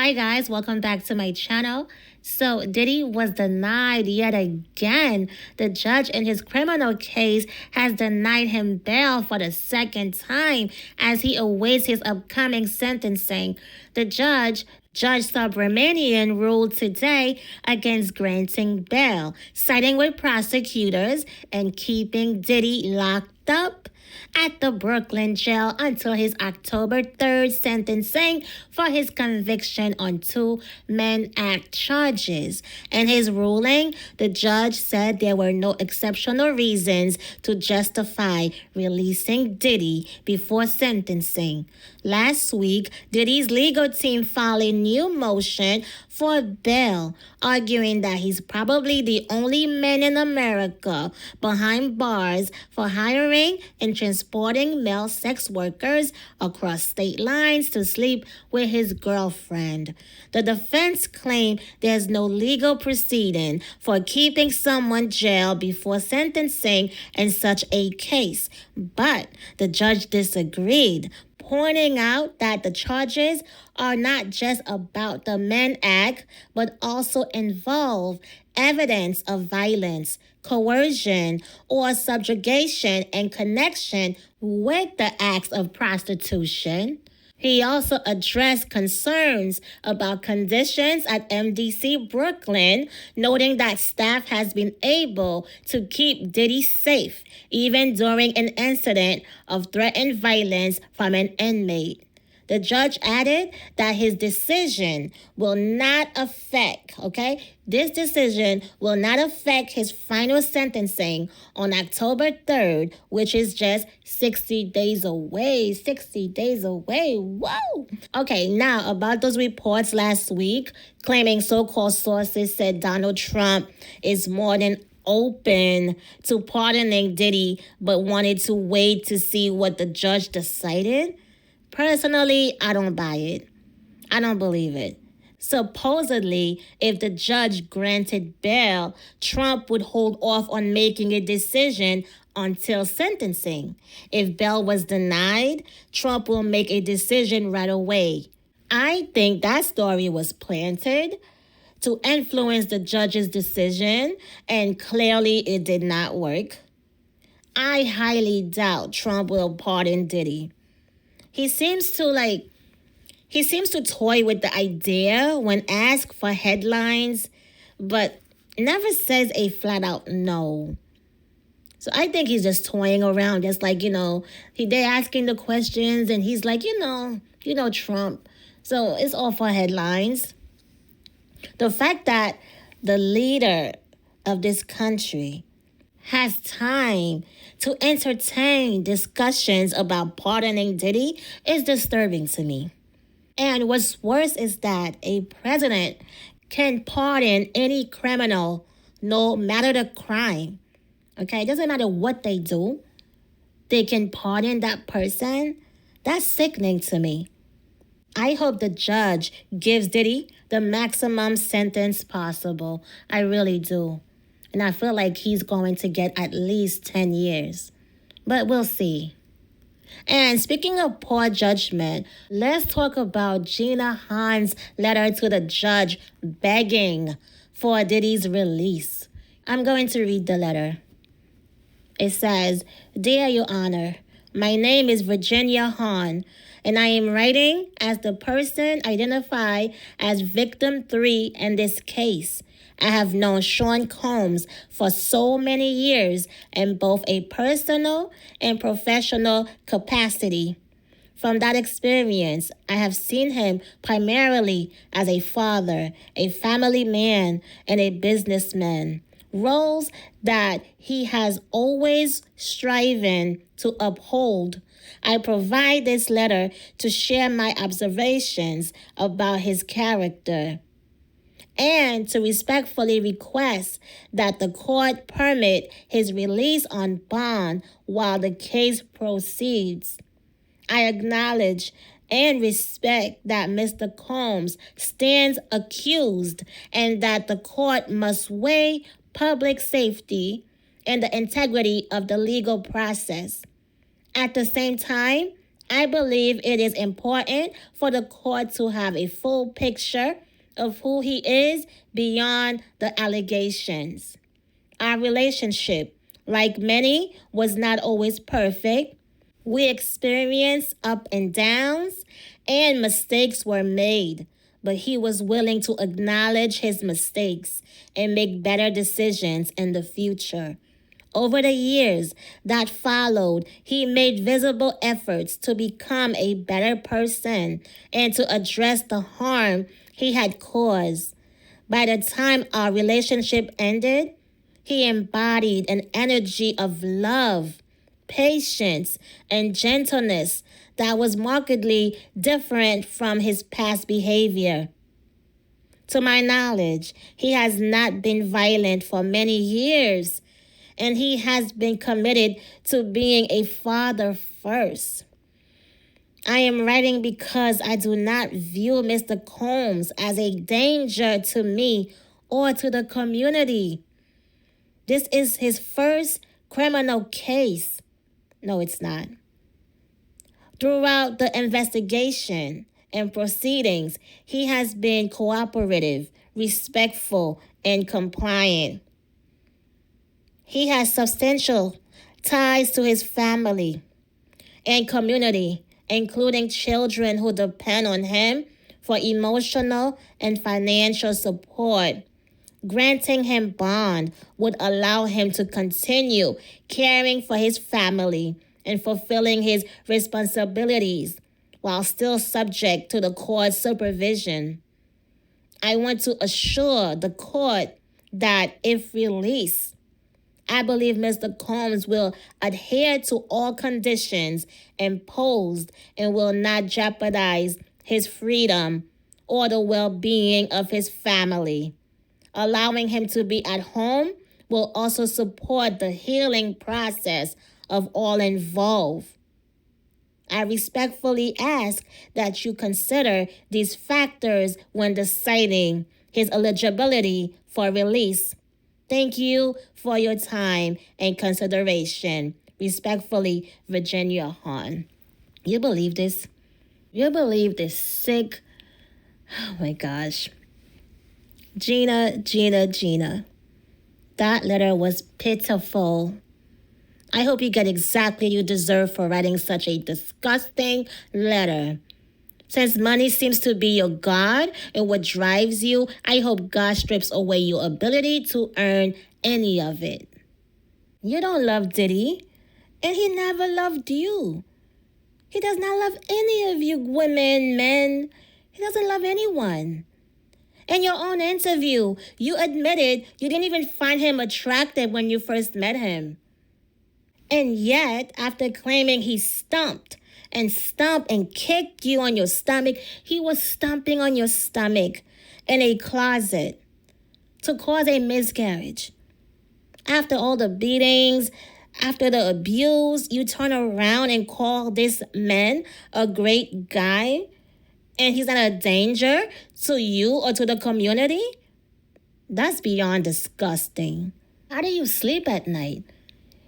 Hi guys, welcome back to my channel. So Diddy was denied yet again. The judge in his criminal case has denied him bail for the second time as he awaits his upcoming sentencing. The Judge Subramanian ruled today against granting bail, siding with prosecutors and keeping Diddy locked up at the Brooklyn jail until his October 3rd sentencing for his conviction on 2 Mann Act charges. In his ruling, the judge said there were no exceptional reasons to justify releasing Diddy before sentencing. Last week, Diddy's legal team filed a new motion for bail, arguing that he's probably the only man in America behind bars for hiring and transporting male sex workers across state lines to sleep with his girlfriend. The defense claimed there's no legal proceeding for keeping someone jailed before sentencing in such a case, but the judge disagreed, pointing out that the charges are not just about the Mann Act, but also involve evidence of violence, coercion, or subjugation in connection with the acts of prostitution. He also addressed concerns about conditions at MDC Brooklyn, noting that staff has been able to keep Diddy safe even during an incident of threatened violence from an inmate. The judge added that his decision will not affect, this decision will not affect his final sentencing on October 3rd, which is just 60 days away. 60 days away. Whoa. Okay, now about those reports last week claiming so-called sources said Donald Trump is more than open to pardoning Diddy, but wanted to wait to see what the judge decided. Personally, I don't buy it. I don't believe it. Supposedly, if the judge granted bail, Trump would hold off on making a decision until sentencing. If bail was denied, Trump will make a decision right away. I think that story was planted to influence the judge's decision, and clearly it did not work. I highly doubt Trump will pardon Diddy. He seems to toy with the idea when asked for headlines, but never says a flat out no. So I think he's just toying around, just like, they're asking the questions and he's like, Trump. So it's all for headlines. The fact that the leader of this country has time to entertain discussions about pardoning Diddy is disturbing to me. And what's worse is that a president can pardon any criminal no matter the crime. It doesn't matter what they do. They can pardon that person. That's sickening to me. I hope the judge gives Diddy the maximum sentence possible. I really do. And I feel like he's going to get at least 10 years. But we'll see. And speaking of poor judgment, let's talk about Gina Huyhn's letter to the judge begging for Diddy's release. I'm going to read the letter. It says, "Dear Your Honor, my name is Virginia Huynh, and I am writing as the person identified as victim 3 in this case. I have known Sean Combs for so many years in both a personal and professional capacity. From that experience, I have seen him primarily as a father, a family man, and a businessman, roles that he has always striven to uphold. I provide this letter to share my observations about his character, and to respectfully request that the court permit his release on bond while the case proceeds. I acknowledge and respect that Mr. Combs stands accused and that the court must weigh public safety and the integrity of the legal process. At the same time, I believe it is important for the court to have a full picture of who he is beyond the allegations. Our relationship, like many, was not always perfect. We experienced up and downs, and mistakes were made, but he was willing to acknowledge his mistakes and make better decisions in the future. Over the years that followed, he made visible efforts to become a better person and to address the harm he had caused. By the time our relationship ended, he embodied an energy of love, patience, and gentleness that was markedly different from his past behavior. To my knowledge, he has not been violent for many years, and he has been committed to being a father first. I am writing because I do not view Mr. Combs as a danger to me or to the community. This is his first criminal case. No, it's not. Throughout the investigation and proceedings, he has been cooperative, respectful, and compliant. He has substantial ties to his family and community, including children who depend on him for emotional and financial support. Granting him bond would allow him to continue caring for his family and fulfilling his responsibilities while still subject to the court's supervision. I want to assure the court that if released, I believe Mr. Combs will adhere to all conditions imposed and will not jeopardize his freedom or the well-being of his family. Allowing him to be at home will also support the healing process of all involved. I respectfully ask that you consider these factors when deciding his eligibility for release. Thank you for your time and consideration. Respectfully, Virginia Hahn. You believe this? You believe this sick? Oh my gosh. Gina. That letter was pitiful. I hope you get exactly what you deserve for writing such a disgusting letter. Since money seems to be your God and what drives you, I hope God strips away your ability to earn any of it. You don't love Diddy, and he never loved you. He does not love any of you women, men. He doesn't love anyone. In your own interview, you admitted you didn't even find him attractive when you first met him. And yet, after claiming he stomped and kicked you on your stomach, he was stomping on your stomach in a closet to cause a miscarriage. After all the beatings, after the abuse, you turn around and call this man a great guy, and he's not a danger to you or to the community? That's beyond disgusting. How do you sleep at night?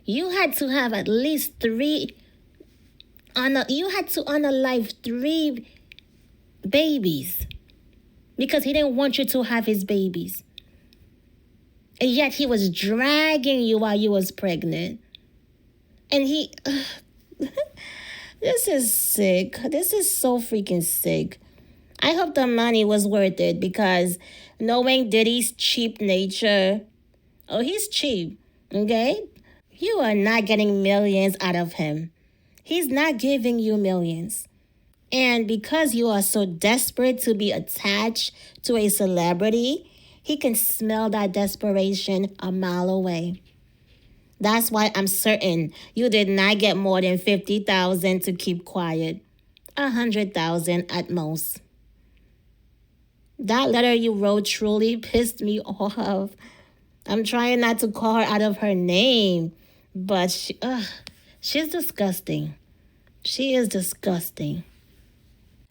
You had to have at least three unalive 3 babies because he didn't want you to have his babies. And yet he was dragging you while you was pregnant. And this is sick. This is so freaking sick. I hope the money was worth it because knowing Diddy's cheap nature, he's cheap, okay? You are not getting millions out of him. He's not giving you millions. And because you are so desperate to be attached to a celebrity, he can smell that desperation a mile away. That's why I'm certain you did not get more than $50,000 to keep quiet. $100,000 at most. That letter you wrote truly pissed me off. I'm trying not to call her out of her name, but she's disgusting. She is disgusting.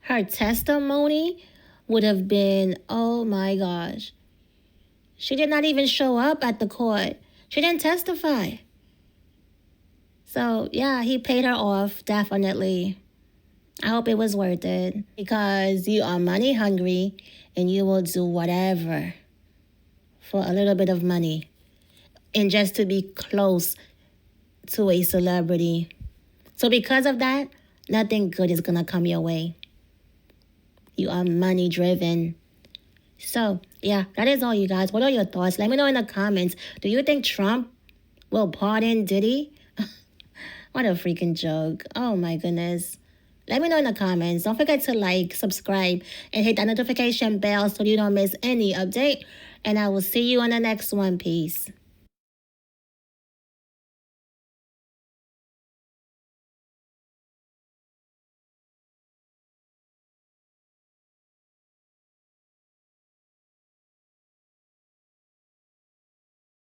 Her testimony would have been, oh my gosh. She did not even show up at the court. She didn't testify. So, yeah, he paid her off, definitely. I hope it was worth it, because you are money hungry and you will do whatever for a little bit of money and just to be close to a celebrity. So because of that, nothing good is going to come your way. You are money driven. So, yeah, that is all, you guys. What are your thoughts? Let me know in the comments. Do you think Trump will pardon Diddy? What a freaking joke. Oh, my goodness. Let me know in the comments. Don't forget to like, subscribe, and hit that notification bell so you don't miss any update. And I will see you on the next one. Peace.